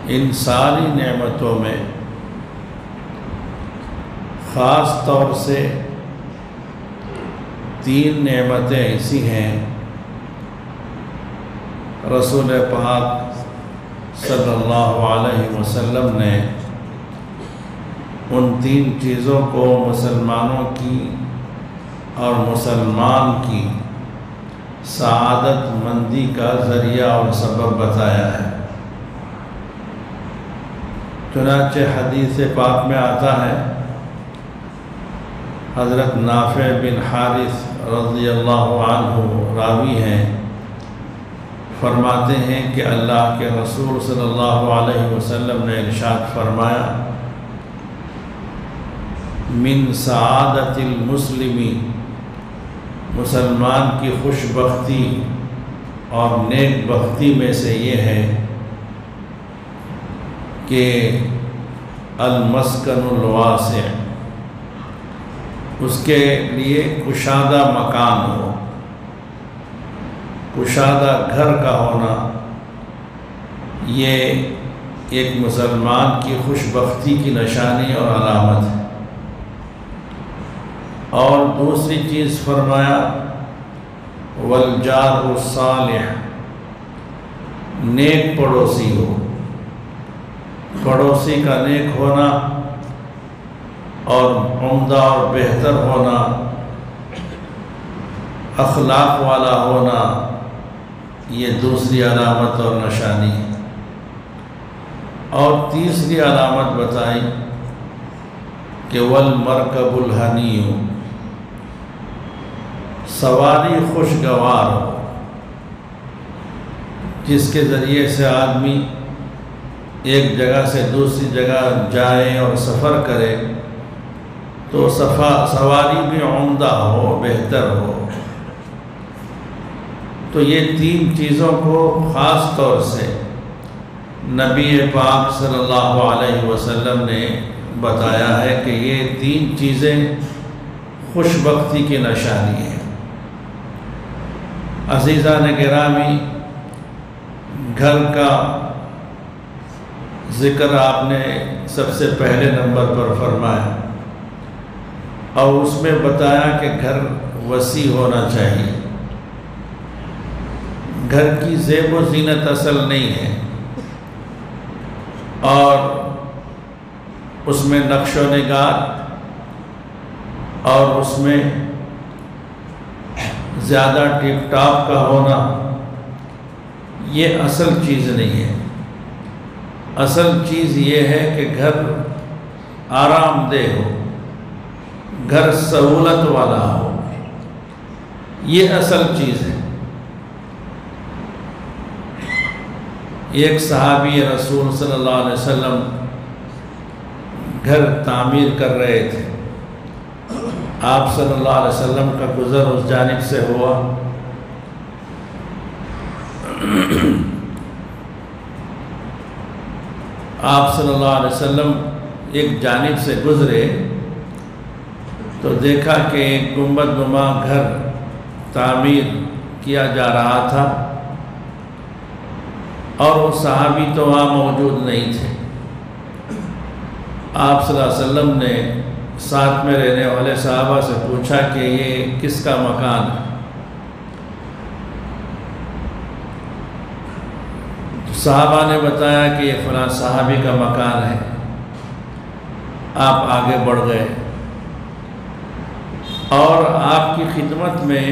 ان ساری نعمتوں میں خاص طور سے 3 نعمتیں ایسی ہیں رسول پاک صلی اللہ علیہ وسلم نے ان 3 چیزوں کو مسلمانوں کی اور مسلمان کی سعادت مندی کا ذریعہ اور سبب بتایا ہے۔ چنانچہ حدیث پاک میں آتا ہے، حضرت نافع بن حارث رضی اللہ عنہ راوی ہیں، فرماتے ہیں کہ اللہ کے رسول صلی اللہ علیہ وسلم نے ارشاد فرمایا، من سعادت المسلمی، مسلمان کی خوش بختی اور نیک بختی میں سے یہ ہے کہ المسکن الواسع، اس کے لیے کشادہ مکان ہو، کشادہ گھر کا ہونا، یہ ایک مسلمان کی خوش بختی کی نشانی اور علامت ہے۔ اور دوسری چیز فرمایا، والجار الصالح، نیک پڑوسی ہو، پڑوسی کا نیک ہونا اور عمدہ اور بہتر ہونا، اخلاق والا ہونا، یہ دوسری علامت اور نشانی ہے۔ اور تیسری علامت بتائی کہ والمرکب الحنی، سواری خوشگوار ہو، جس کے ذریعے سے آدمی ایک جگہ سے دوسری جگہ جائے اور سفر کرے تو سواری بھی عمدہ ہو، بہتر ہو۔ تو یہ 3 چیزوں کو خاص طور سے نبی پاک صلی اللہ علیہ وسلم نے بتایا ہے کہ یہ 3 چیزیں خوش بختی کی نشانی ہیں۔ عزیزان گرامی، گھر کا ذکر آپ نے سب سے پہلے نمبر پر فرمایا اور اس میں بتایا کہ گھر وسیع ہونا چاہیے۔ گھر کی زیب و زینت اصل نہیں ہے، اور اس میں نقش و نگار اور اس میں زیادہ ٹپ ٹاپ کا ہونا یہ اصل چیز نہیں ہے۔ اصل چیز یہ ہے کہ گھر آرام دہ ہو، گھر سہولت والا ہو، یہ اصل چیز ہے۔ ایک صحابی رسول صلی اللہ علیہ وسلم گھر تعمیر کر رہے تھے، آپ صلی اللہ علیہ وسلم کا گزر اس جانب سے ہوا، آپ صلی اللہ علیہ وسلم ایک جانب سے گزرے تو دیکھا کہ ایک گنبد نما گھر تعمیر کیا جا رہا تھا، اور وہ صحابی تو وہاں موجود نہیں تھے۔ آپ صلی اللہ علیہ وسلم نے ساتھ میں رہنے والے صحابہ سے پوچھا کہ یہ کس کا مکان ہے؟ صحابہ نے بتایا کہ یہ فلاں صحابی کا مکان ہے۔ آپ آگے بڑھ گئے اور آپ کی خدمت میں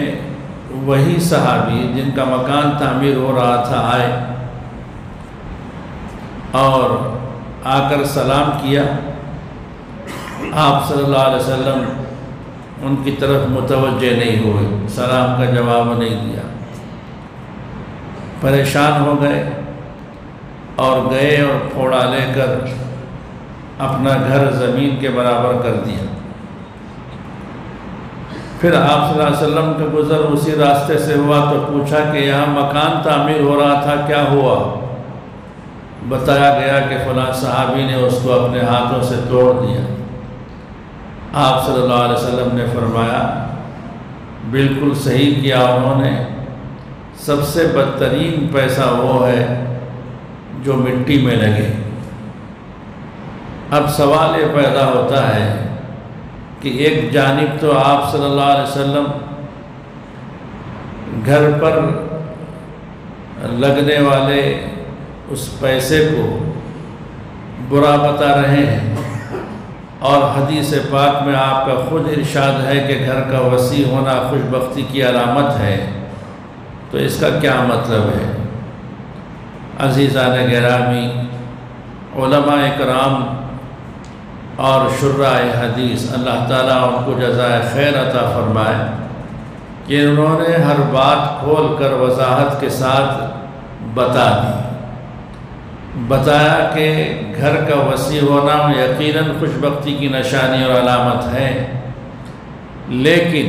وہی صحابی جن کا مکان تعمیر ہو رہا تھا آئے اور آ کر سلام کیا۔ آپ صلی اللہ علیہ وسلم ان کی طرف متوجہ نہیں ہوئے، سلام کا جواب نہیں دیا، پریشان ہو گئے اور گئے اور پھوڑا لے کر اپنا گھر زمین کے برابر کر دیا۔ پھر آپ صلی اللہ علیہ وسلم کا گزر اسی راستے سے ہوا تو پوچھا کہ یہاں مکان تعمیر ہو رہا تھا، کیا ہوا؟ بتایا گیا کہ فلاں صحابی نے اس کو اپنے ہاتھوں سے توڑ دیا۔ آپ صلی اللہ علیہ وسلم نے فرمایا بالکل صحیح کیا انہوں نے، سب سے بدترین پیسہ وہ ہے جو مٹی میں لگے۔ اب سوال یہ پیدا ہوتا ہے کہ ایک جانب تو آپ صلی اللہ علیہ وسلم گھر پر لگنے والے اس پیسے کو برا بتا رہے ہیں، اور حدیث پاک میں آپ کا خود ارشاد ہے کہ گھر کا وسیع ہونا خوش بختی کی علامت ہے، تو اس کا کیا مطلب ہے؟ عزیزان گرامی، علماء اکرام اور شراح حدیث اللہ تعالیٰ ان کو جزائے خیر عطا فرمائے کہ انہوں نے ہر بات کھول کر وضاحت کے ساتھ بتایا کہ گھر کا وسیع ہونا یقیناً خوش بختی کی نشانی اور علامت ہے، لیکن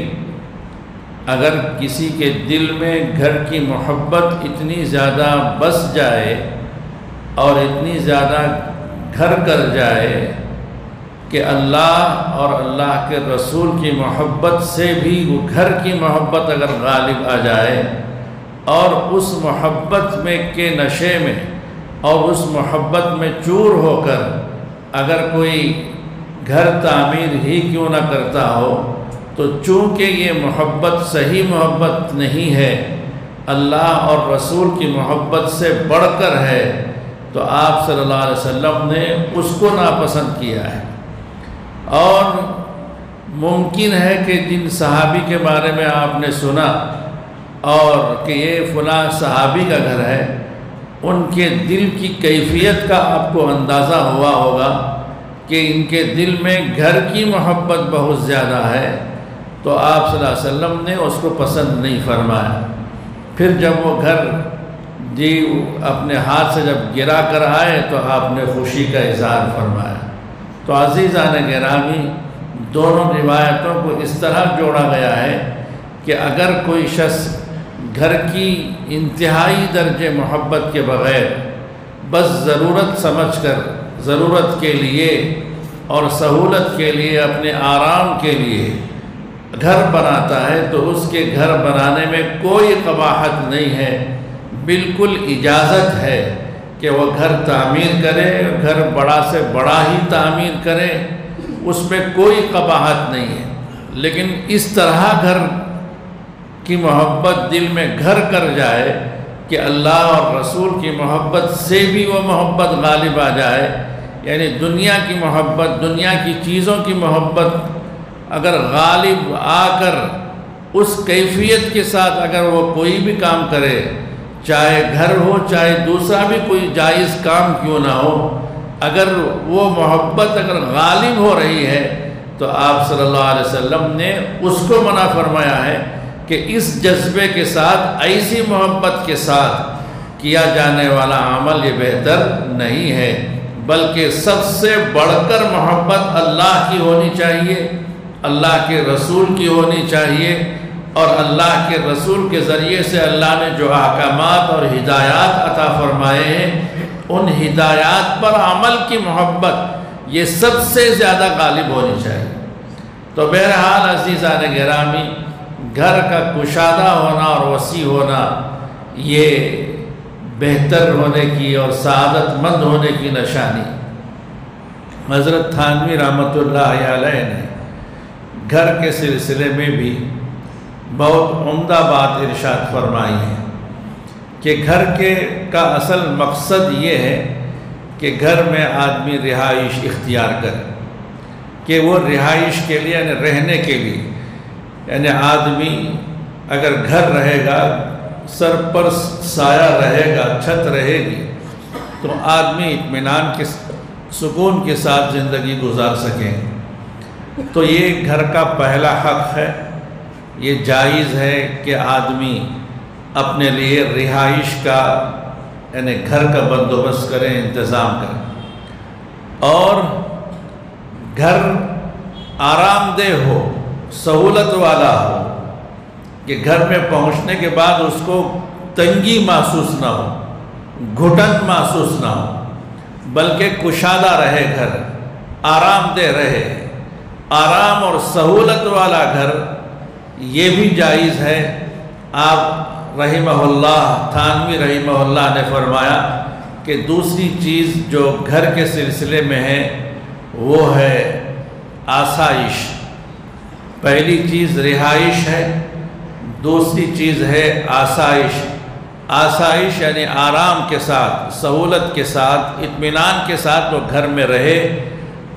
اگر کسی کے دل میں گھر کی محبت اتنی زیادہ بس جائے اور اتنی زیادہ گھر کر جائے کہ اللہ اور اللہ کے رسول کی محبت سے بھی وہ گھر کی محبت اگر غالب آ جائے، اور اس محبت میں کے نشے میں اور اس محبت میں چور ہو کر اگر کوئی گھر تعمیر ہی کیوں نہ کرتا ہو، تو چونکہ یہ محبت صحیح محبت نہیں ہے، اللہ اور رسول کی محبت سے بڑھ کر ہے، تو آپ صلی اللہ علیہ وسلم نے اس کو ناپسند کیا ہے۔ اور ممکن ہے کہ جن صحابی کے بارے میں آپ نے سنا اور کہ یہ فلاں صحابی کا گھر ہے، ان کے دل کی کیفیت کا آپ کو اندازہ ہوا ہوگا کہ ان کے دل میں گھر کی محبت بہت زیادہ ہے، تو آپ صلی اللہ علیہ وسلم نے اس کو پسند نہیں فرمایا۔ پھر جب وہ گھر اپنے ہاتھ سے جب گرا کر آئے تو آپ نے خوشی کا اظہار فرمایا۔ تو عزیزان گرامی، دونوں روایتوں کو اس طرح جوڑا گیا ہے کہ اگر کوئی شخص گھر کی انتہائی درجے محبت کے بغیر بس ضرورت سمجھ کر ضرورت کے لیے اور سہولت کے لیے اپنے آرام کے لیے گھر بناتا ہے، تو اس کے گھر بنانے میں کوئی قباحت نہیں ہے، بالکل اجازت ہے کہ وہ گھر تعمیر کرے، گھر بڑا سے بڑا ہی تعمیر کرے، اس میں کوئی قباحت نہیں ہے۔ لیکن اس طرح گھر کی محبت دل میں گھر کر جائے کہ اللہ اور رسول کی محبت سے بھی وہ محبت غالب آ جائے، یعنی دنیا کی محبت، دنیا کی چیزوں کی محبت اگر غالب آ کر اس کیفیت کے ساتھ اگر وہ کوئی بھی کام کرے، چاہے گھر ہو چاہے دوسرا بھی کوئی جائز کام کیوں نہ ہو، اگر وہ محبت اگر غالب ہو رہی ہے تو آپ صلی اللہ علیہ وسلم نے اس کو منع فرمایا ہے کہ اس جذبے کے ساتھ، ایسی محبت کے ساتھ کیا جانے والا عمل یہ بہتر نہیں ہے، بلکہ سب سے بڑھ کر محبت اللہ کی ہونی چاہیے، اللہ کے رسول کی ہونی چاہیے، اور اللہ کے رسول کے ذریعے سے اللہ نے جو احکامات اور ہدایات عطا فرمائے ہیں، ان ہدایات پر عمل کی محبت یہ سب سے زیادہ غالب ہونی چاہیے۔ تو بہرحال عزیزان گرامی، گھر کا کشادہ ہونا اور وسیع ہونا یہ بہتر ہونے کی اور سعادت مند ہونے کی نشانی۔ حضرت تھانوی رحمۃ اللہ علیہ نے گھر کے سلسلے میں بھی بہت عمدہ بات ارشاد فرمائی ہے کہ گھر کا اصل مقصد یہ ہے کہ گھر میں آدمی رہائش اختیار کرے، کہ وہ رہائش کے لیے یعنی رہنے کے لیے، یعنی آدمی اگر گھر رہے گا، سر پر سایہ رہے گا، چھت رہے گی، تو آدمی اطمینان کے سکون کے ساتھ زندگی گزار سکیں۔ تو یہ گھر کا پہلا حق ہے، یہ جائز ہے کہ آدمی اپنے لیے رہائش کا یعنی گھر کا بندوبست کریں، انتظام کریں، اور گھر آرام دہ ہو، سہولت والا ہو، کہ گھر میں پہنچنے کے بعد اس کو تنگی محسوس نہ ہو، گھٹن محسوس نہ ہو، بلکہ کشادہ رہے، گھر آرام دہ رہے۔ آرام اور سہولت والا گھر یہ بھی جائز ہے۔ آپ رحمہ اللہ، تھانوی رحمہ اللہ نے فرمایا کہ دوسری چیز جو گھر کے سلسلے میں ہے وہ ہے آسائش۔ پہلی چیز رہائش ہے، دوسری چیز ہے آسائش۔ آسائش یعنی آرام کے ساتھ، سہولت کے ساتھ، اطمینان کے ساتھ وہ گھر میں رہے،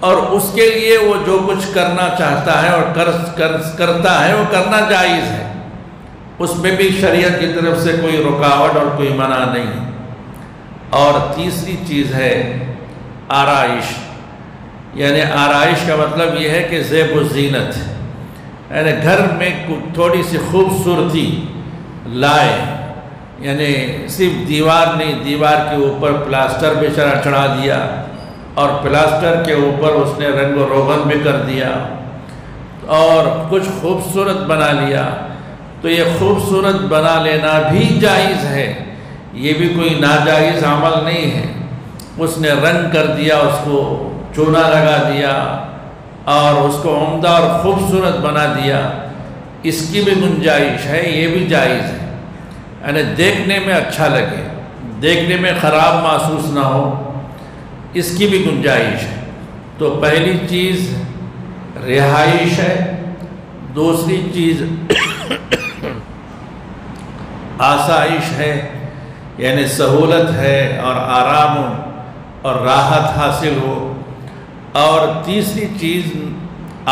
اور اس کے لیے وہ جو کچھ کرنا چاہتا ہے اور کرتا ہے وہ کرنا جائز ہے، اس میں بھی شریعت کی طرف سے کوئی رکاوٹ اور کوئی منع نہیں۔ اور تیسری چیز ہے آرائش، یعنی آرائش کا مطلب یہ ہے کہ زیب و زینت، یعنی گھر میں تھوڑی سی خوبصورتی لائے، یعنی صرف دیوار نہیں، دیوار کے اوپر پلاسٹر بھی چڑھا دیا، اور پلاسٹر کے اوپر اس نے رنگ و روغن بھی کر دیا اور کچھ خوبصورت بنا لیا، تو یہ خوبصورت بنا لینا بھی جائز ہے، یہ بھی کوئی ناجائز عمل نہیں ہے۔ اس نے رنگ کر دیا، اس کو چونا لگا دیا اور اس کو عمدہ اور خوبصورت بنا دیا، اس کی بھی گنجائش ہے، یہ بھی جائز ہے، یعنی دیکھنے میں اچھا لگے، دیکھنے میں خراب محسوس نہ ہو، اس کی بھی گنجائش ہے۔ تو پہلی چیز رہائش ہے، دوسری چیز آسائش ہے، یعنی سہولت ہے اور آرام اور راحت حاصل ہو، اور تیسری چیز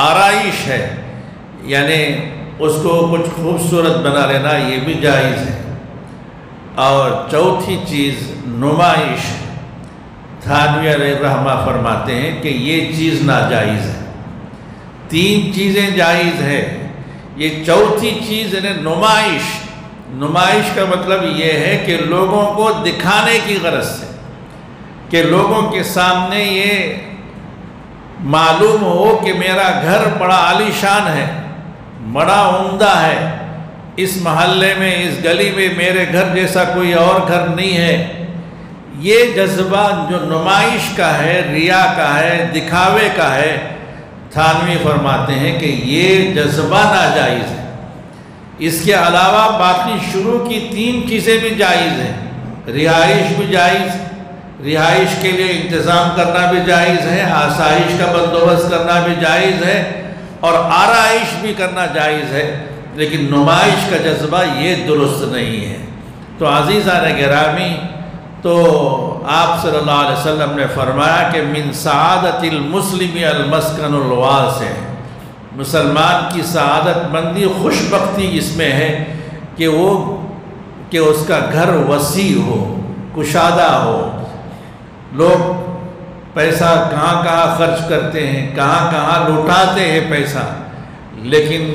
آرائش ہے، یعنی اس کو کچھ خوبصورت بنا لینا، یہ بھی جائز ہے۔ اور چوتھی چیز نمائش، تھانوی علیہ الرحمہ فرماتے ہیں کہ یہ چیز ناجائز ہے۔ تین چیزیں جائز ہے، یہ چوتھی چیز ہے نمائش۔ نمائش کا مطلب یہ ہے کہ لوگوں کو دکھانے کی غرض سے، کہ لوگوں کے سامنے یہ معلوم ہو کہ میرا گھر بڑا عالی شان ہے، بڑا عمدہ ہے، اس محلے میں، اس گلی میں میرے گھر جیسا کوئی اور گھر نہیں ہے۔ یہ جذبہ جو نمائش کا ہے، ریا کا ہے، دکھاوے کا ہے، تھانوی فرماتے ہیں کہ یہ جذبہ ناجائز ہے۔ اس کے علاوہ باقی شروع کی تین چیزیں بھی جائز ہیں۔ رہائش بھی جائز، رہائش کے لیے انتظام کرنا بھی جائز ہے، آسائش کا بندوبست کرنا بھی جائز ہے، اور آرائش بھی کرنا جائز ہے، لیکن نمائش کا جذبہ یہ درست نہیں ہے۔ تو عزیزان گرامی، تو آپ صلی اللہ علیہ وسلم نے فرمایا کہ من سعادت المسلم المسکن الواسع، مسلمان کی سعادت مندی، خوش بختی اس میں ہے کہ اس کا گھر وسیع ہو، کشادہ ہو۔ لوگ پیسہ کہاں کہاں خرچ کرتے ہیں، کہاں کہاں لوٹاتے ہیں پیسہ، لیکن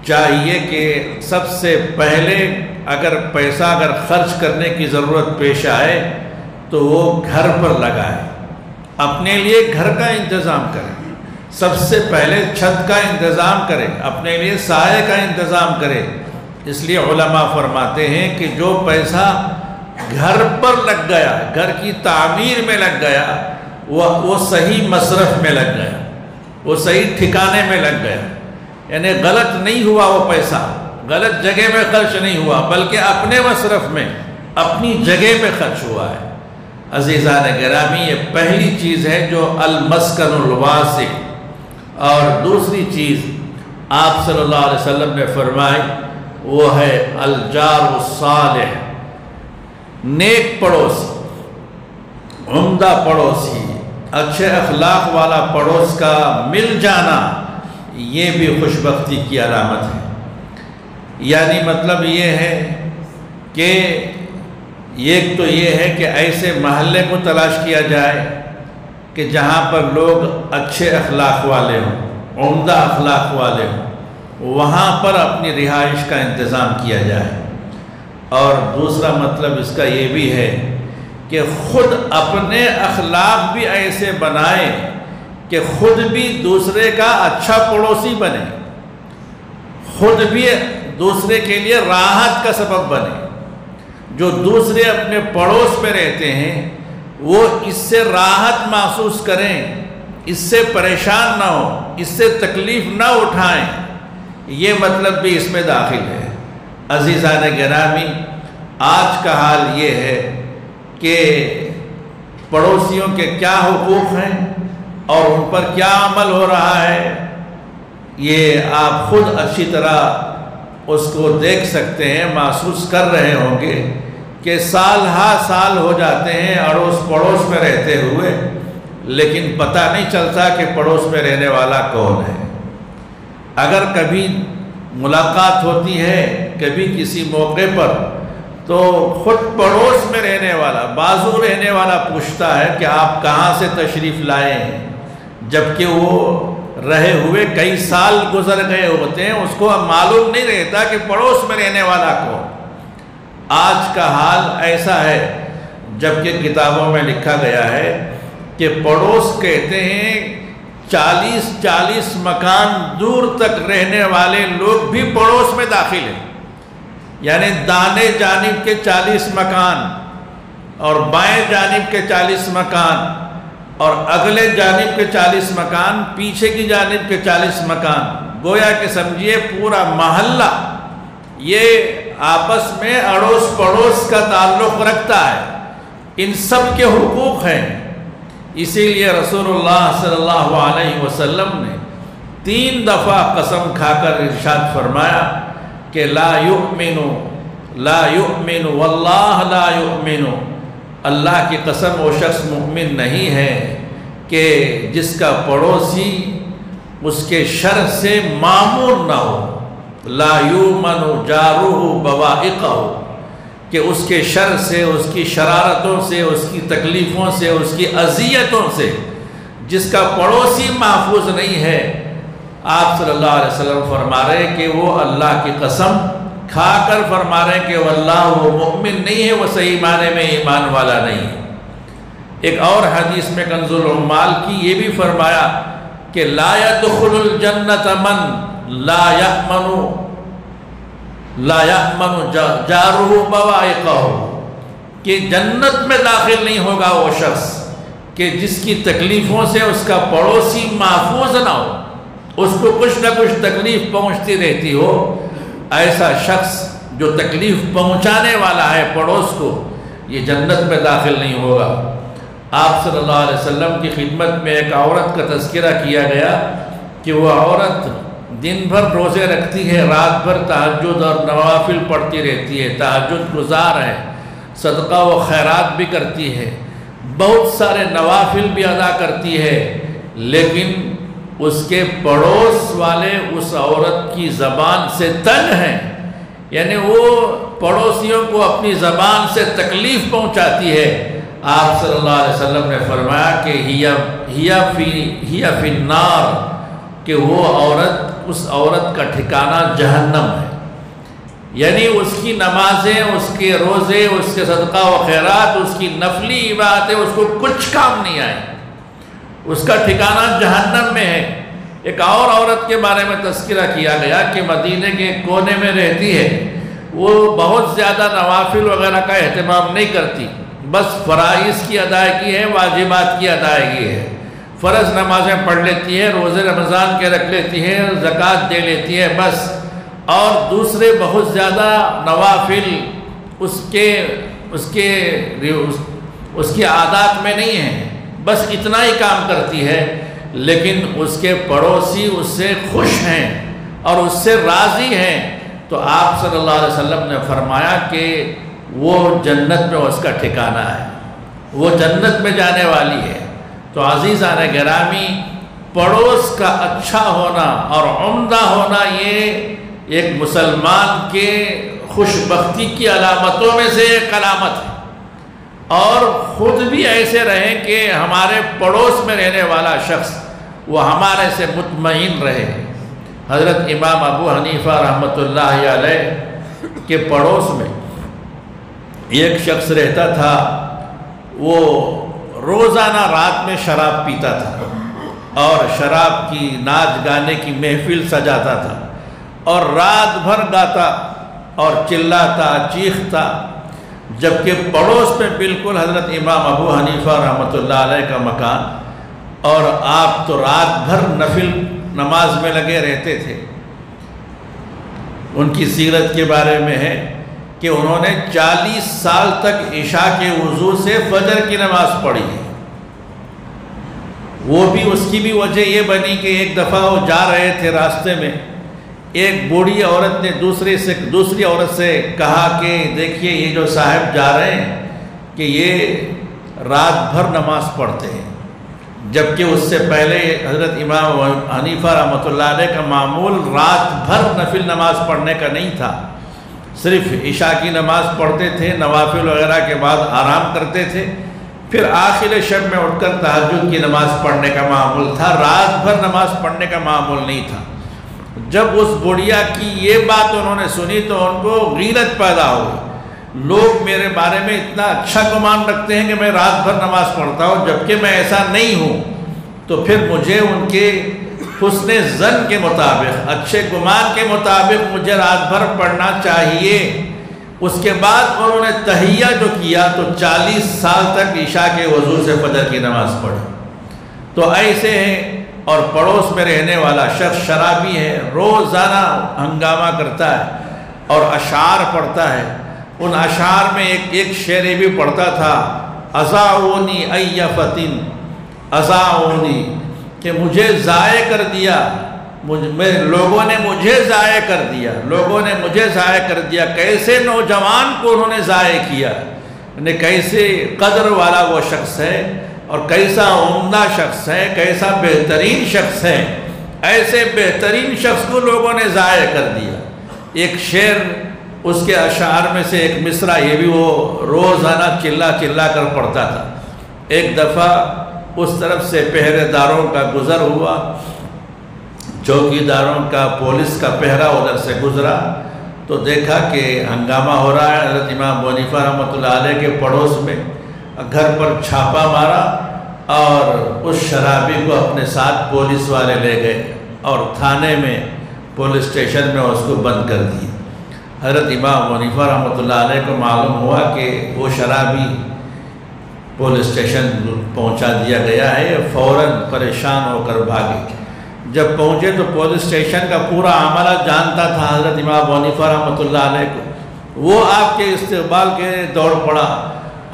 چاہیے کہ سب سے پہلے اگر پیسہ خرچ کرنے کی ضرورت پیش آئے تو وہ گھر پر لگائے، اپنے لیے گھر کا انتظام کرے، سب سے پہلے چھت کا انتظام کرے، اپنے لیے سائے کا انتظام کرے۔ اس لیے علماء فرماتے ہیں کہ جو پیسہ گھر پر لگ گیا، گھر کی تعمیر میں لگ گیا، وہ صحیح مصرف میں لگ گیا، وہ صحیح ٹھکانے میں لگ گیا، یعنی غلط نہیں ہوا، وہ پیسہ غلط جگہ میں خرچ نہیں ہوا، بلکہ اپنے مصرف میں، اپنی جگہ میں خرچ ہوا ہے۔ عزیزان گرامی، یہ پہلی چیز ہے جو المسکن الواسع، اور دوسری چیز آپ صلی اللہ علیہ وسلم نے فرمائی وہ ہے الجار الصالح، نیک پڑوسی، عمدہ پڑوسی، اچھے اخلاق والا پڑوس کا مل جانا، یہ بھی خوش بختی کی علامت ہے۔ یعنی مطلب یہ ہے کہ ایک تو یہ ہے کہ ایسے محلے کو تلاش کیا جائے کہ جہاں پر لوگ اچھے اخلاق والے ہوں، عمدہ اخلاق والے ہوں، وہاں پر اپنی رہائش کا انتظام کیا جائے۔ اور دوسرا مطلب اس کا یہ بھی ہے کہ خود اپنے اخلاق بھی ایسے بنائے کہ خود بھی دوسرے کا اچھا پڑوسی بنے، خود بھی دوسرے کے لیے راحت کا سبب بنے۔ جو دوسرے اپنے پڑوس میں رہتے ہیں وہ اس سے راحت محسوس کریں، اس سے پریشان نہ ہو، اس سے تکلیف نہ اٹھائیں، یہ مطلب بھی اس میں داخل ہے۔ عزیزان گرامی، آج کا حال یہ ہے کہ پڑوسیوں کے کیا حقوق ہیں اور ان پر کیا عمل ہو رہا ہے، یہ آپ خود اچھی طرح اس کو دیکھ سکتے ہیں، محسوس کر رہے ہوں گے کہ سال ہا سال ہو جاتے ہیں اڑوس پڑوس میں رہتے ہوئے، لیکن پتہ نہیں چلتا کہ پڑوس میں رہنے والا کون ہے۔ اگر کبھی ملاقات ہوتی ہے کبھی کسی موقع پر، تو خود پڑوس میں رہنے والا، بازو رہنے والا پوچھتا ہے کہ آپ کہاں سے تشریف لائے ہیں، جبکہ وہ رہے ہوئے کئی سال گزر گئے ہوتے ہیں، اس کو معلوم نہیں رہتا کہ پڑوس میں رہنے والا کون۔ آج کا حال ایسا ہے، جبکہ کتابوں میں لکھا گیا ہے کہ پڑوس کہتے ہیں 40 مکان دور تک رہنے والے لوگ بھی پڑوس میں داخل ہیں، یعنی دانے جانب کے 40 مکان اور بائیں جانب کے 40 مکان اور اگلے جانب کے 40 مکان، پیچھے کی جانب کے 40 مکان، گویا کہ سمجھیے پورا محلہ یہ آپس میں اڑوس پڑوس کا تعلق رکھتا ہے، ان سب کے حقوق ہیں۔ اسی لیے رسول اللہ صلی اللہ علیہ وسلم نے 3 دفعہ قسم کھا کر ارشاد فرمایا کہ لا یؤمن واللہ لا یؤمن، اللہ کی قسم وہ شخص مؤمن نہیں ہے کہ جس کا پڑوسی اس کے شر سے معمور نہ ہو، لا یؤمن جارہ بوائقہ، کہ اس کے شر سے، اس کی شرارتوں سے، اس کی تکلیفوں سے، اس کی اذیتوں سے جس کا پڑوسی محفوظ نہیں ہے، آپ صلی اللہ علیہ وسلم فرما رہے کہ وہ اللہ کی قسم کھا کر فرما رہے کہ واللہ وہ مؤمن نہیں ہے، وہ صحیح معنی میں ایمان والا نہیں ہے۔ ایک اور حدیث میں کنز العمال کی یہ بھی فرمایا کہ لا يدخل الجنت من لا یأمن جارہ بوائقہ، کہ جنت میں داخل نہیں ہوگا وہ شخص کہ جس کی تکلیفوں سے اس کا پڑوسی محفوظ نہ ہو، اس کو کچھ نہ کچھ تکلیف پہنچتی رہتی ہو۔ ایسا شخص جو تکلیف پہنچانے والا ہے پڑوس کو، یہ جنت میں داخل نہیں ہوگا۔ آپ صلی اللہ علیہ وسلم کی خدمت میں ایک عورت کا تذکرہ کیا گیا کہ وہ عورت دن بھر روزے رکھتی ہے، رات بھر تہجد اور نوافل پڑھتی رہتی ہے، تہجد گزار ہے، صدقہ و خیرات بھی کرتی ہے، بہت سارے نوافل بھی ادا کرتی ہے، لیکن اس کے پڑوس والے اس عورت کی زبان سے تنگ ہیں، یعنی وہ پڑوسیوں کو اپنی زبان سے تکلیف پہنچاتی ہے۔ آپ صلی اللہ علیہ وسلم نے فرمایا کہ ہی فی النار، کہ وہ عورت، اس عورت کا ٹھکانہ جہنم ہے، یعنی اس کی نمازیں، اس کے روزے، اس کے صدقہ و خیرات، اس کی نفلی عبادتیں اس کو کچھ کام نہیں آئیں، اس کا ٹھکانہ جہنم میں ہے۔ ایک اور عورت کے بارے میں تذکرہ کیا گیا کہ مدینے کے کونے میں رہتی ہے، وہ بہت زیادہ نوافل وغیرہ کا اہتمام نہیں کرتی، بس فرائض کی ادائیگی ہے، واجبات کی ادائیگی ہے، فرض نمازیں پڑھ لیتی ہے، روزے رمضان کے رکھ لیتی ہے، زکوٰۃ دے لیتی ہے بس، اور دوسرے بہت زیادہ نوافل اس کے عادات میں نہیں ہیں، بس اتنا ہی کام کرتی ہے، لیکن اس کے پڑوسی اس سے خوش ہیں اور اس سے راضی ہیں، تو آپ صلی اللہ علیہ وسلم نے فرمایا کہ وہ جنت میں اس کا ٹھکانہ ہے، وہ جنت میں جانے والی ہے۔ تو عزیزان گرامی، پڑوس کا اچھا ہونا اور عمدہ ہونا یہ ایک مسلمان کے خوش بختی کی علامتوں میں سے ایک علامت ہے، اور خود بھی ایسے رہیں کہ ہمارے پڑوس میں رہنے والا شخص وہ ہمارے سے مطمئن رہے۔ حضرت امام ابو حنیفہ رحمۃ اللہ علیہ کے پڑوس میں ایک شخص رہتا تھا، وہ روزانہ رات میں شراب پیتا تھا اور شراب کی ناچ گانے کی محفل سجاتا تھا اور رات بھر گاتا اور چلاتا چیختا، جبکہ پڑوس میں بالکل حضرت امام ابو حنیفہ رحمۃ اللہ علیہ کا مکان، اور آپ تو رات بھر نفل نماز میں لگے رہتے تھے۔ ان کی سیرت کے بارے میں ہے کہ انہوں نے 40 سال تک عشاء کے وضو سے فجر کی نماز پڑھی ہے۔ وہ بھی اس کی بھی وجہ یہ بنی کہ ایک دفعہ وہ جا رہے تھے راستے میں، ایک بوڑھی عورت نے دوسری عورت سے کہا کہ دیکھیے یہ جو صاحب جا رہے ہیں کہ یہ رات بھر نماز پڑھتے ہیں، جبکہ اس سے پہلے حضرت امام حنیفہ رحمۃ اللہ علیہ کا معمول رات بھر نفل نماز پڑھنے کا نہیں تھا، صرف عشاء کی نماز پڑھتے تھے، نوافل وغیرہ کے بعد آرام کرتے تھے، پھر آخر شب میں اٹھ کر تہجد کی نماز پڑھنے کا معمول تھا، رات بھر نماز پڑھنے کا معمول نہیں تھا۔ جب اس بڑھیا کی یہ بات انہوں نے سنی تو ان کو غیرت پیدا ہوئی، لوگ میرے بارے میں اتنا اچھا گمان رکھتے ہیں کہ میں رات بھر نماز پڑھتا ہوں جبکہ میں ایسا نہیں ہوں، تو پھر مجھے ان کے حسن ظن کے مطابق، اچھے گمان کے مطابق مجھے رات بھر پڑھنا چاہیے۔ اس کے بعد انہوں نے تحیہ جو کیا تو 40 سال تک عشاء کے وضو سے فجر کی نماز پڑھی۔ تو ایسے ہیں، اور پڑوس میں رہنے والا شخص شرابی ہے، روزانہ ہنگامہ کرتا ہے اور اشعار پڑھتا ہے۔ ان اشعار میں ایک شعر یہ بھی پڑھتا تھا، اضاعونی ای فتن اضاعونی، کہ مجھے ضائع کر دیا، لوگوں نے مجھے ضائع کر دیا، لوگوں نے مجھے ضائع کر دیا۔ کیسے نوجوان کو انہوں نے ضائع کیا، یعنی کیسے قدر والا وہ شخص ہے اور کیسا عمدہ شخص ہے، کیسا بہترین شخص ہے، ایسے بہترین شخص کو لوگوں نے ضائع کر دیا۔ ایک شعر اس کے اشعار میں سے ایک مصرع یہ بھی وہ روزانہ چلا چلا کر پڑھتا تھا۔ ایک دفعہ اس طرف سے پہرے داروں کا گزر ہوا، چوکی داروں کا، پولیس کا پہرا ادھر سے گزرا تو دیکھا کہ ہنگامہ ہو رہا ہے حضرت امام ابو حنیفہ رحمۃ اللہ علیہ کے پڑوس میں۔ گھر پر چھاپا مارا اور اس شرابی کو اپنے ساتھ پولیس والے لے گئے اور تھانے میں، پولیس اسٹیشن میں اس کو بند کر دی۔ حضرت امام ابو حنیفہ رحمۃ اللہ علیہ کو معلوم ہوا کہ وہ شرابی پولیس اسٹیشن پہنچا دیا گیا ہے، فوراً پریشان ہو کر بھاگے۔ جب پہنچے تو پولیس اسٹیشن کا پورا عملہ جانتا تھا حضرت امام ابو حنیفہ رحمۃ اللہ علیہ کو، وہ آپ کے استقبال کے دوڑ پڑا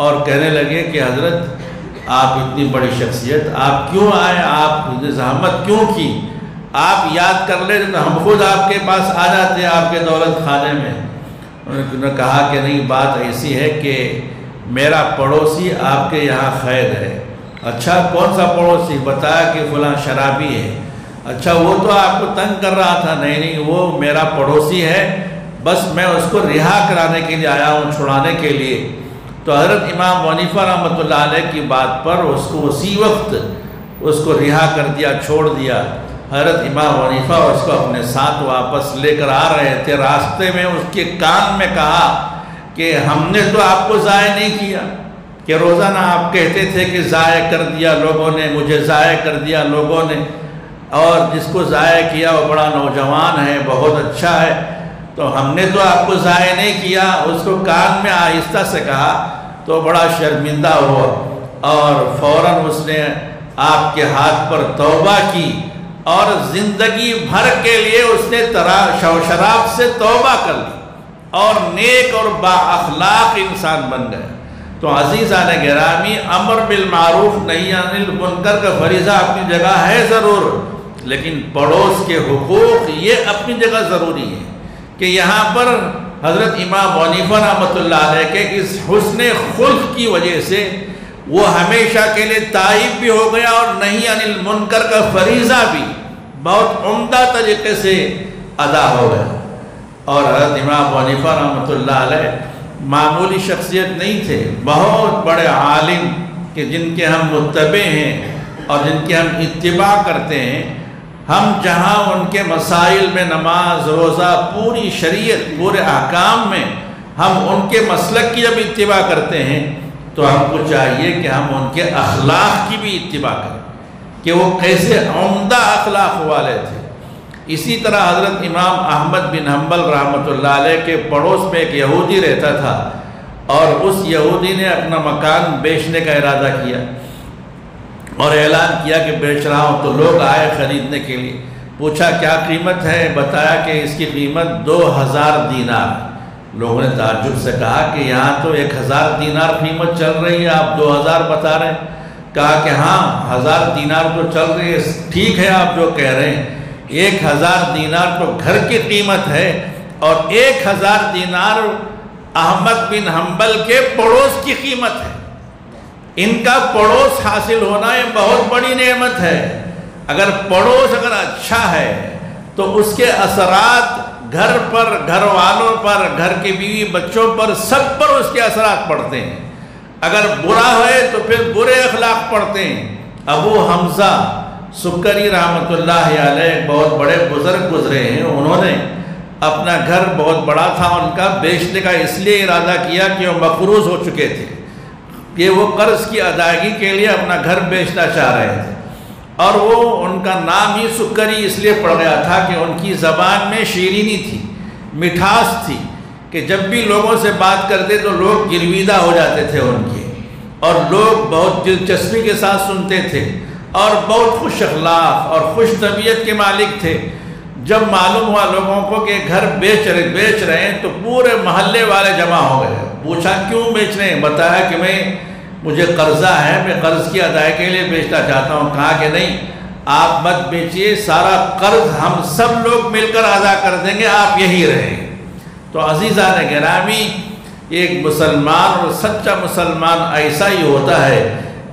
اور کہنے لگے کہ حضرت آپ اتنی بڑی شخصیت، آپ کیوں آئے، آپ نے زحمت کیوں کی، آپ یاد کر لیں تو ہم خود آپ کے پاس آ جاتے آپ کے دولت خانے میں۔ انہوں نے کہا کہ نہیں، بات ایسی ہے کہ میرا پڑوسی آپ کے یہاں قید ہے۔ اچھا، کون سا پڑوسی؟ بتایا کہ فلاں شرابی ہے۔ اچھا، وہ تو آپ کو تنگ کر رہا تھا؟ نہیں، وہ میرا پڑوسی ہے، بس میں اس کو رہا کرانے کے لیے آیا ہوں، چھڑانے کے لیے۔ تو حضرت امام ابو حنیفہ رحمۃ اللہ علیہ کی بات پر اس کو اسی وقت اس کو رہا کر دیا، چھوڑ دیا۔ حضرت امام ابو حنیفہ اس کو اپنے ساتھ واپس لے کر آ رہے تھے، راستے میں اس کے کان میں کہا کہ ہم نے تو آپ کو ضائع نہیں کیا، کہ روزانہ آپ کہتے تھے کہ ضائع کر دیا لوگوں نے، مجھے ضائع کر دیا لوگوں نے، اور جس کو ضائع کیا وہ بڑا نوجوان ہے، بہت اچھا ہے، تو ہم نے تو آپ کو ضائع نہیں کیا۔ اس کو کان میں آہستہ سے کہا تو بڑا شرمندہ ہوا اور فوراً اس نے آپ کے ہاتھ پر توبہ کی اور زندگی بھر کے لیے اس نے شراب سے توبہ کر لی اور نیک اور با اخلاق انسان بن گئے۔ تو عزیزان گرامی، امر بالمعروف نہی عن المنکر کا فریضہ اپنی جگہ ہے ضرور، لیکن پڑوس کے حقوق یہ اپنی جگہ ضروری ہے کہ یہاں پر حضرت امام ابو حنیفہ رحمۃ اللہ علیہ کے اس حسن خلق کی وجہ سے وہ ہمیشہ کے لیے تائب بھی ہو گیا اور نہی عن المنکر کا فریضہ بھی بہت عمدہ طریقے سے ادا ہو گیا۔ اور حضرت امام ابو حنیفہ رحمۃ اللہ علیہ معمولی شخصیت نہیں تھے، بہت بڑے عالم کہ جن کے ہم متبع ہیں اور جن کی ہم اتباع کرتے ہیں۔ ہم جہاں ان کے مسائل میں، نماز، روزہ، پوری شریعت، پورے احکام میں ہم ان کے مسلک کی جب اتباع کرتے ہیں تو ہم کو چاہیے کہ ہم ان کے اخلاق کی بھی اتباع کریں کہ وہ کیسے عمدہ اخلاق والے تھے۔ اسی طرح حضرت امام احمد بن حنبل رحمۃ اللہ علیہ کے پڑوس میں ایک یہودی رہتا تھا اور اس یہودی نے اپنا مکان بیچنے کا ارادہ کیا اور اعلان کیا کہ بیچ رہا ہوں۔ تو لوگ آئے خریدنے کے لیے، پوچھا کیا قیمت ہے، بتایا کہ اس کی قیمت 2000 دینار، لوگوں نے تعجب سے کہا کہ یہاں تو 1000 دینار قیمت چل رہی ہے، آپ 2000 بتا رہے ہیں۔ کہا کہ ہاں 1000 دینار تو چل رہی ہے، ٹھیک ہے آپ جو کہہ رہے ہیں، 1000 دینار تو گھر کی قیمت ہے، اور 1000 دینار احمد بن حنبل کے پڑوس کی قیمت ہے۔ ان کا پڑوس حاصل ہونا یہ بہت بڑی نعمت ہے۔ اگر پڑوس اگر اچھا ہے تو اس کے اثرات گھر پر، گھر والوں پر، گھر کے بیوی بچوں پر، سب پر اس کے اثرات پڑتے ہیں۔ اگر برا ہے تو پھر برے اخلاق پڑتے ہیں۔ ابو حمزہ سکری رحمۃ اللہ علیہ بہت بڑے بزرگ گزرے ہیں، انہوں نے اپنا گھر بہت بڑا تھا ان کا، بیچنے کا اس لیے ارادہ کیا کہ وہ مقروض ہو چکے تھے، کہ وہ قرض کی ادائیگی کے لیے اپنا گھر بیچنا چاہ رہے تھے، اور وہ ان کا نام ہی سکری اس لیے پڑ گیا تھا کہ ان کی زبان میں شیرینی تھی، مٹھاس تھی، کہ جب بھی لوگوں سے بات کرتے تو لوگ گرویدہ ہو جاتے تھے ان کے، اور لوگ بہت دلچسپی کے ساتھ سنتے تھے، اور بہت خوش اخلاق اور خوش طبیعت کے مالک تھے۔ جب معلوم ہوا لوگوں کو کہ گھر بیچ رہے ہیں تو پورے محلے والے جمع ہو گئے۔ پوچھا کیوں بیچ رہے ہیں؟ بتایا کہ مجھے قرضہ ہے، میں قرض کی ادائیگی کے لیے بیچنا چاہتا ہوں۔ کہا کہ نہیں، آپ مت بیچیے، سارا قرض ہم سب لوگ مل کر ادا کر دیں گے، آپ یہی رہیں۔ تو عزیزان گرامی، ایک مسلمان اور سچا مسلمان ایسا ہی ہوتا ہے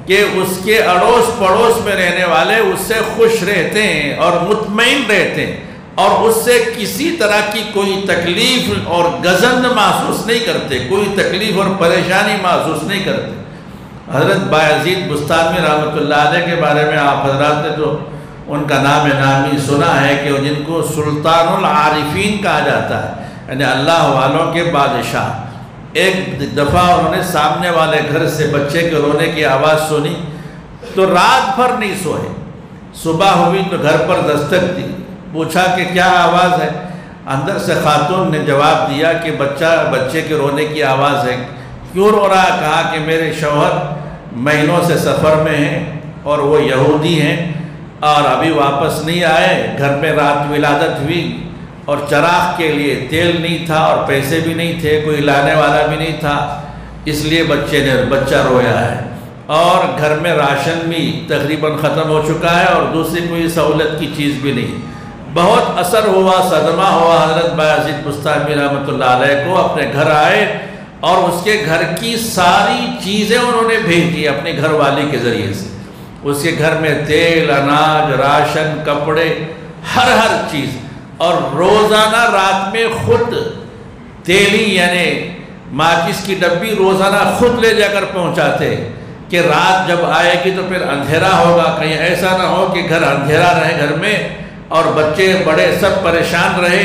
کہ اس کے اڑوس پڑوس میں رہنے والے اس سے خوش رہتے ہیں اور مطمئن رہتے ہیں، اور اس سے کسی طرح کی کوئی تکلیف اور گزند محسوس نہیں کرتے، کوئی تکلیف اور پریشانی محسوس نہیں کرتے۔ حضرت بایزید بستامی رحمۃ اللہ علیہ کے بارے میں آپ حضرات نے تو ان کا نام نامی سنا ہے کہ جن کو سلطان العارفین کہا جاتا ہے، یعنی اللہ والوں کے بادشاہ۔ ایک دفعہ انہوں نے سامنے والے گھر سے بچے کے رونے کی آواز سنی تو رات بھر نہیں سوئے۔ صبح ہوئی تو گھر پر دستک دی، پوچھا کہ کیا آواز ہے؟ اندر سے خاتون نے جواب دیا کہ بچے کے رونے کی آواز ہے۔ کیوں رو رہا؟ کہا کہ میرے شوہر مہینوں سے سفر میں ہیں اور وہ یہودی ہیں اور ابھی واپس نہیں آئے، گھر میں رات ولادت ہوئی اور چراغ کے لیے تیل نہیں تھا اور پیسے بھی نہیں تھے، کوئی لانے والا بھی نہیں تھا، اس لیے بچہ رویا ہے، اور گھر میں راشن بھی تقریباً ختم ہو چکا ہے اور دوسری کوئی سہولت کی چیز بھی نہیں۔ بہت اثر ہوا، صدمہ ہوا حضرت بایزید بستامی رحمۃ اللہ علیہ کو۔ اپنے گھر آئے اور اس کے گھر کی ساری چیزیں انہوں نے بھیج دی اپنے گھر والی کے ذریعے سے۔ اس کے گھر میں تیل، اناج، راشن، کپڑے، ہر چیز، اور روزانہ رات میں خود تیلی یعنی ماچس کی ڈبی روزانہ خود لے جا کر پہنچاتے کہ رات جب آئے گی تو پھر اندھیرا ہوگا، کہیں ایسا نہ ہو کہ گھر اندھیرا رہے گھر میں اور بچے بڑے سب پریشان رہے۔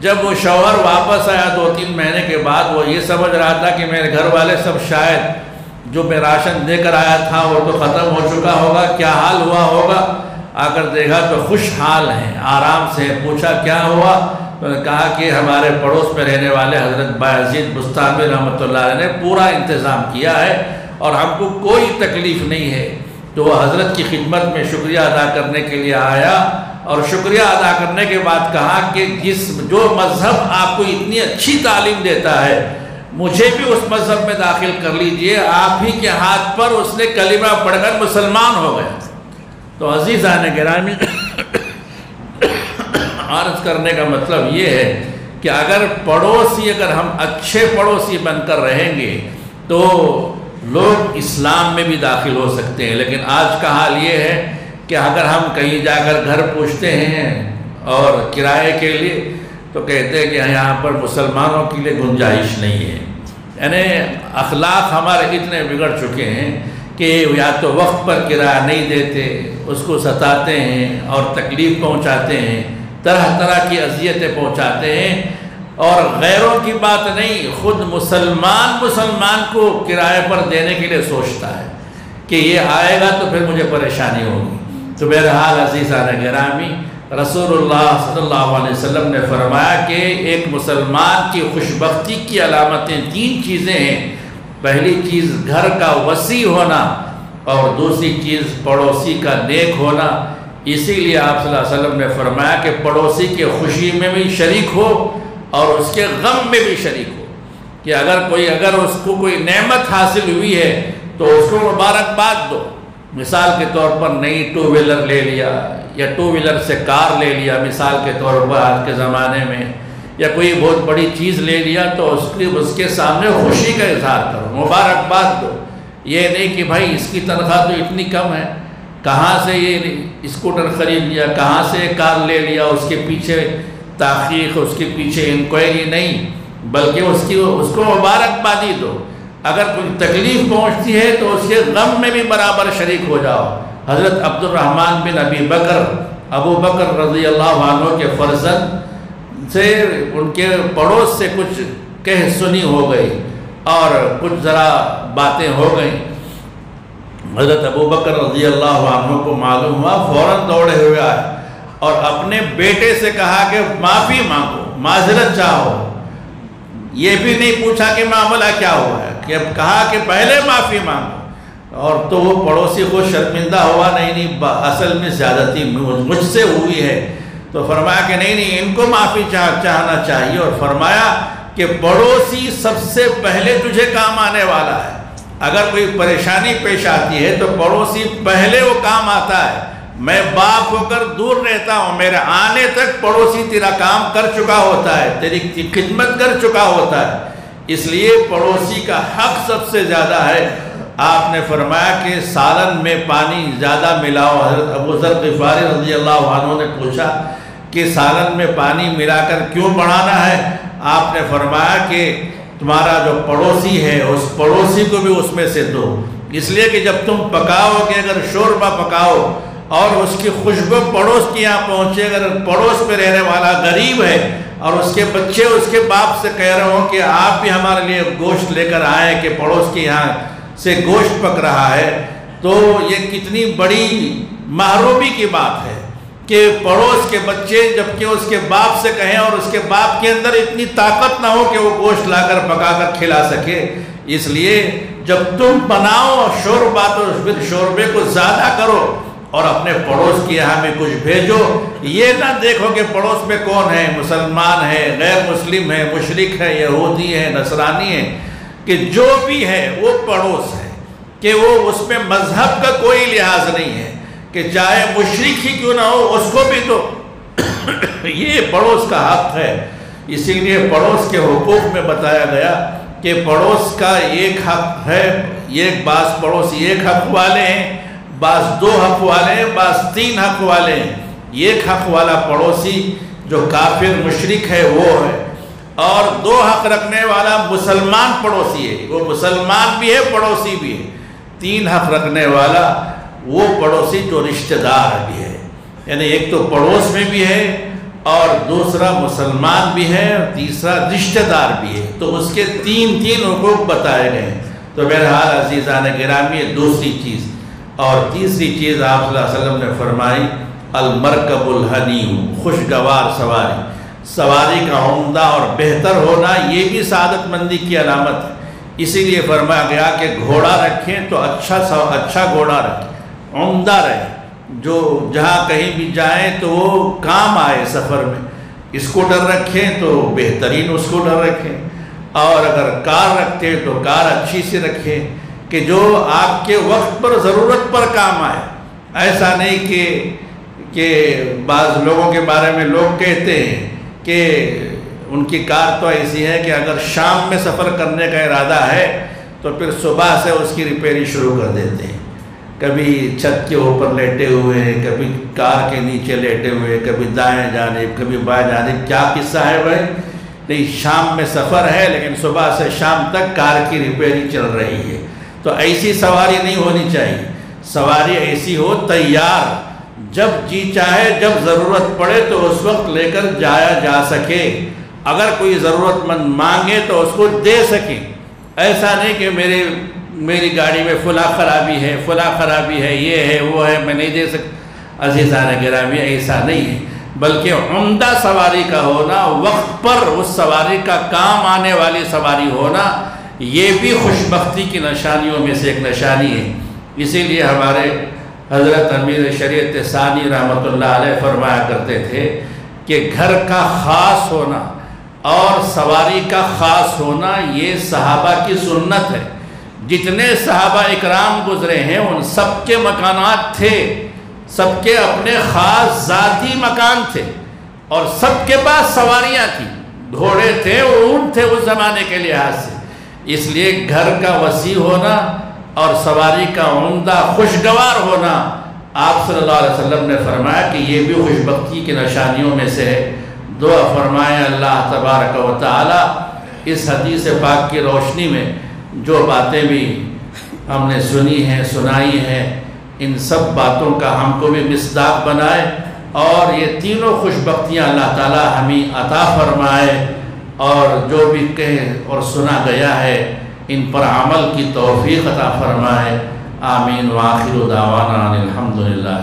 جب وہ شوہر واپس آیا 2-3 مہینے کے بعد، وہ یہ سمجھ رہا تھا کہ میرے گھر والے سب شاید جو میں راشن دے کر آیا تھا وہ تو ختم ہو چکا ہوگا، کیا حال ہوا ہوگا۔ آ کر دیکھا تو خوشحال ہیں، آرام سے۔ پوچھا کیا ہوا؟ تو نے کہا کہ ہمارے پڑوس میں رہنے والے حضرت بایزید بستامی رحمۃ اللہ علیہ نے پورا انتظام کیا ہے اور ہم کو کوئی تکلیف نہیں ہے۔ تو وہ حضرت کی خدمت میں شکریہ ادا کرنے کے لیے آیا، اور شکریہ ادا کرنے کے بعد کہا کہ جو مذہب آپ کو اتنی اچھی تعلیم دیتا ہے، مجھے بھی اس مذہب میں داخل کر لیجئے۔ آپ ہی کے ہاتھ پر اس نے کلمہ پڑھ کر مسلمان ہو گیا۔ تو عزیزان گرامی، عرض کرنے کا مطلب یہ ہے کہ اگر ہم اچھے پڑوسی بن کر رہیں گے تو لوگ اسلام میں بھی داخل ہو سکتے ہیں۔ لیکن آج کا حال یہ ہے کہ اگر ہم کہیں جا کر گھر پوچھتے ہیں اور کرائے کے لیے تو کہتے ہیں کہ یہاں پر مسلمانوں کے لیے گنجائش نہیں ہے۔ یعنی اخلاق ہمارے اتنے بگڑ چکے ہیں کہ یا تو وقت پر کرایہ نہیں دیتے، اس کو ستاتے ہیں اور تکلیف پہنچاتے ہیں، طرح طرح کی اذیتیں پہنچاتے ہیں، اور غیروں کی بات نہیں، خود مسلمان کو کرائے پر دینے کے لیے سوچتا ہے کہ یہ آئے گا تو پھر مجھے پریشانی ہوگی۔ تو بہرحال عزیزان گرامی، رسول اللہ صلی اللہ علیہ وسلم نے فرمایا کہ ایک مسلمان کی خوشبختی کی علامتیں 3 چیزیں ہیں۔ پہلی چیز گھر کا وسیع ہونا، اور دوسری چیز پڑوسی کا نیک ہونا۔ اسی لیے آپ صلی اللہ علیہ وسلم نے فرمایا کہ پڑوسی کے خوشی میں بھی شریک ہو اور اس کے غم میں بھی شریک ہو۔ کہ اگر اس کو کوئی نعمت حاصل ہوئی ہے تو اس کو مبارکباد دو۔ مثال کے طور پر نئی 2 ویلر لے لیا یا 2 ویلر سے کار لے لیا مثال کے طور پر آج کے زمانے میں، یا کوئی بہت بڑی چیز لے لیا تو اس کے سامنے خوشی کا اظہار کرو، مبارکباد دو۔ یہ نہیں کہ بھائی اس کی تنخواہ تو اتنی کم ہے، کہاں سے یہ اسکوٹر خرید لیا، کہاں سے یہ کار لے لیا، اس کے پیچھے تحقیق، اس کے پیچھے انکوائری نہیں، بلکہ اس کو مبارکبادی دو۔ اگر کوئی تکلیف پہنچتی ہے تو اس کے غم میں بھی برابر شریک ہو جاؤ۔ حضرت عبد الرحمن بن ابو بکر رضی اللہ عنہ کے فرزند سے ان کے پڑوس سے کچھ کہہ سنی ہو گئی اور کچھ ذرا باتیں ہو گئیں۔ حضرت ابو بکر رضی اللہ عنہ کو معلوم ہوا، فوراً دوڑے ہوئے آئے اور اپنے بیٹے سے کہا کہ معافی مانگو، معذرت چاہو۔ یہ بھی نہیں پوچھا کہ معاملہ کیا ہوا ہے، کہ اب کہا کہ پہلے معافی مانگو۔ اور تو وہ پڑوسی کو شرمندہ ہوا، نہیں اصل میں زیادتی مجھ سے ہوئی ہے، تو فرمایا کہ نہیں ان کو معافی چاہنا چاہیے، اور فرمایا کہ پڑوسی سب سے پہلے تجھے کام آنے والا ہے۔ اگر کوئی پریشانی پیش آتی ہے تو پڑوسی پہلے وہ کام آتا ہے۔ میں باپ ہو کر دور رہتا ہوں، میرے آنے تک پڑوسی تیرا کام کر چکا ہوتا ہے، تیری خدمت کر چکا ہوتا ہے، اس لیے پڑوسی کا حق سب سے زیادہ ہے۔ آپ نے فرمایا کہ سالن میں پانی زیادہ ملاؤ۔ حضرت ابو ذر غفاری رضی اللہ عنہ نے پوچھا کہ سالن میں پانی ملا کر کیوں بڑھانا ہے؟ آپ نے فرمایا کہ تمہارا جو پڑوسی ہے اس پڑوسی کو بھی اس میں سے دو، اس لیے کہ جب تم پکاؤ گے، اگر شوربہ پکاؤ اور اس کی خوشبو پڑوس کے یہاں پہنچے، اگر پڑوس پہ رہنے والا غریب ہے اور اس کے بچے اس کے باپ سے کہہ رہے ہوں کہ آپ بھی ہمارے لیے گوشت لے کر آئیں کہ پڑوس کے یہاں سے گوشت پک رہا ہے، تو یہ کتنی بڑی محرومی کی بات ہے کہ پڑوس کے بچے جبکہ اس کے باپ سے کہیں اور اس کے باپ کے اندر اتنی طاقت نہ ہو کہ وہ گوشت لا کر پکا کر کھلا سکے۔ اس لیے جب تم بناؤ شوربہ تو پھر شوربے کو زیادہ کرو اور اپنے پڑوس کے یہاں میں کچھ بھیجو۔ یہ نہ دیکھو کہ پڑوس میں کون ہے، مسلمان ہے، غیر مسلم ہے، مشرک ہے، یہودی ہے، نصرانی ہے، کہ جو بھی ہے وہ پڑوس ہے، کہ وہ اس میں مذہب کا کوئی لحاظ نہیں ہے، کہ چاہے مشرک ہی کیوں نہ ہو اس کو بھی دو۔ یہ پڑوس کا حق ہے۔ اسی لیے پڑوس کے حقوق میں بتایا گیا کہ پڑوس کا ایک حق ہے، ایک بعض پڑوسی ایک حق والے ہیں، بعض 2 حق والے ہیں، بعض 3 حق والے ہیں۔ ایک حق والا پڑوسی جو کافر مشرک ہے وہ ہے، اور 2 حق رکھنے والا مسلمان پڑوسی ہے، وہ مسلمان بھی ہے پڑوسی بھی ہے۔ 3 حق رکھنے والا وہ پڑوسی جو رشتہ دار بھی ہے، یعنی ایک تو پڑوس میں بھی ہے اور دوسرا مسلمان بھی ہے اور تیسرا رشتہ دار بھی ہے، تو اس کے 3 حقوق بتائے گئے ہیں۔ تو بہرحال عزیزان گرامی دوسری چیز، اور تیسری چیز آپ صلی اللہ علیہ وسلم نے فرمائی المرکب الحنیم، خوشگوار سواری۔ سواری کا عمدہ اور بہتر ہونا یہ بھی سعادت مندی کی علامت ہے، اسی لیے فرمایا گیا کہ گھوڑا رکھیں تو اچھا گھوڑا رکھیں، عمدہ رہے، جو جہاں کہیں بھی جائیں تو وہ کام آئے سفر میں۔ اسکوٹر رکھیں تو بہترین اسکوٹر رکھیں، اور اگر کار رکھتے تو کار اچھی سی رکھیں کہ جو آپ کے وقت پر ضرورت پر کام آئے۔ ایسا نہیں کہ بعض لوگوں کے بارے میں لوگ کہتے ہیں کہ ان کی کار تو ایسی ہے کہ اگر شام میں سفر کرنے کا ارادہ ہے تو پھر صبح سے اس کی ریپیئرنگ شروع کر دیتے ہیں، کبھی چھت کے اوپر لیٹے ہوئے ہیں، کبھی کار کے نیچے لیٹے ہوئے، کبھی دائیں جانب کبھی بائیں جانب۔ کیا قصہ ہے بھائی؟ نہیں، شام میں سفر ہے لیکن صبح سے شام تک کار کی ریپیئرنگ چل رہی ہے، تو ایسی سواری نہیں ہونی چاہیے۔ سواری ایسی ہو تیار، جب جی چاہے جب ضرورت پڑے تو اس وقت لے کر جایا جا سکے، اگر کوئی ضرورت مند مانگے تو اس کو دے سکیں۔ ایسا نہیں کہ میری گاڑی میں فلاں خرابی ہے، یہ ہے وہ ہے، میں نہیں دے سکتا۔ عزیزان گرامی ایسا نہیں ہے، بلکہ عمدہ سواری کا ہونا، وقت پر اس سواری کا کام آنے والی سواری ہونا، یہ بھی خوشبختی کی نشانیوں میں سے ایک نشانی ہے۔ اسی لیے ہمارے حضرت امیر شریعت ثانی رحمۃ اللہ علیہ فرمایا کرتے تھے کہ گھر کا خاص ہونا اور سواری کا خاص ہونا یہ صحابہ کی سنت ہے۔ جتنے صحابہ اکرام گزرے ہیں ان سب کے مکانات تھے، سب کے اپنے خاص ذاتی مکان تھے، اور سب کے پاس سواریاں تھیں، گھوڑے تھے، اونٹ تھے اس زمانے کے لحاظ سے۔ اس لیے گھر کا وسیع ہونا اور سواری کا عمدہ خوشگوار ہونا، آپ صلی اللہ علیہ وسلم نے فرمایا کہ یہ بھی خوش بختی کی نشانیوں میں سے ہے۔ دعا فرمائے اللہ تبارک و تعالی اس حدیث پاک کی روشنی میں جو باتیں بھی ہم نے سنی ہیں، سنائی ہیں، ان سب باتوں کا ہم کو بھی مصداق بنائے، اور یہ تینوں خوش بختیاں اللہ تعالی ہمیں عطا فرمائے، اور جو بھی کہے اور سنا گیا ہے ان پر عمل کی توفیق عطا فرمائے۔ آمین وآخر دعوانا الحمدللہ۔